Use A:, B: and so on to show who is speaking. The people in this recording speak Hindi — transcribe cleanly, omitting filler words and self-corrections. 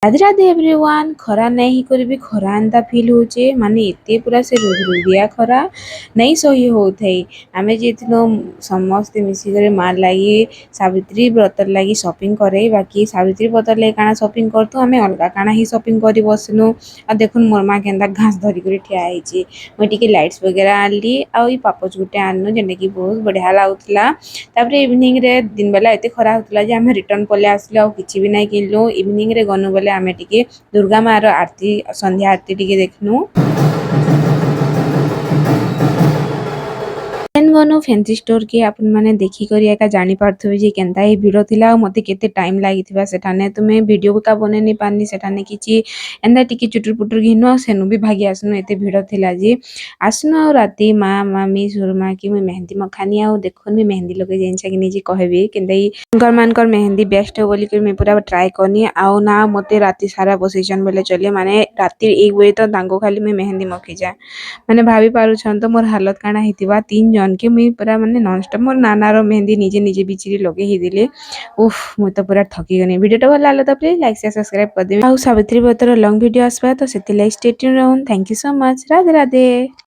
A: राधे राधे एवरीवन खरा नहीं करी खरा एंता फिल होचे माने एते पूरा से रुदिया खरा नहीं सही होते आम जेनो समस्ते मिसिक मार लगी सावित्री व्रत लगी शॉपिंग करे बाकी सावित्री व्रत लगे काना शॉपिंग करतु आम अलग काना ही शॉपिंग कर बसनु आ देखुन मोर माँ केन्ता घास धरिक ठिया होती मुझे टिके लाइट्स वगैरह आनली आई पापच गुटे आननु जेनटा कि बहुत बढ़िया लगुला इवनिंग रे दिन बेला एत खरा होता आम रिटर्न पले आसलु आ किसी भी नहीं किनलु इवनिंग रे गनु बोले आम टिके दुर्गा माँ आरती संध्या आरती टिके देखनु देन गनु फैंसी स्टोर के आपन माने देखी करी एका जानी पारथबे जे केनता ही भिड़ थिला आ मते केते टाइम लागिथिबा सेठाने तुमे वीडियो का बने नि पानी सेठाने किछि एंदा टिके चुटुर पुटुर घिनु आ सेनु भी भागी आसनु एते भिड़ थिला जे आसनु आ राती माँ मामी सुरमा कि मुई मेहंदी मखानी आ देखुन भी मेहंदी लगे जेनछा कि निजे कहबे केनताई मानकर मेहंदी बेस्ट हो बोली कि मैं पूरा ट्राई करनी आउ ना मते राती सारा बसैछन बोले चले माने राती 1 बजे तो तांको खाली मैं मेहंदी मखी जा माने भाभी पारुछन तो मोर हालत काना हितिबा 3 जन के मुई पूरा माने नॉन स्टॉप मोर नानार मेहंदी निजे निजे बिचिरी लगे ही दिले उफ मुई तो पूरा थकी गनी वीडियो टा भल लागला तो प्लीज लाइक शेयर सब्सक्राइब कर देबे आ सावित्री व्रतर लॉन्ग वीडियो आसबा तो सेति लाइक स्टे ट्यून रहन thank you so much Radhe Radhe.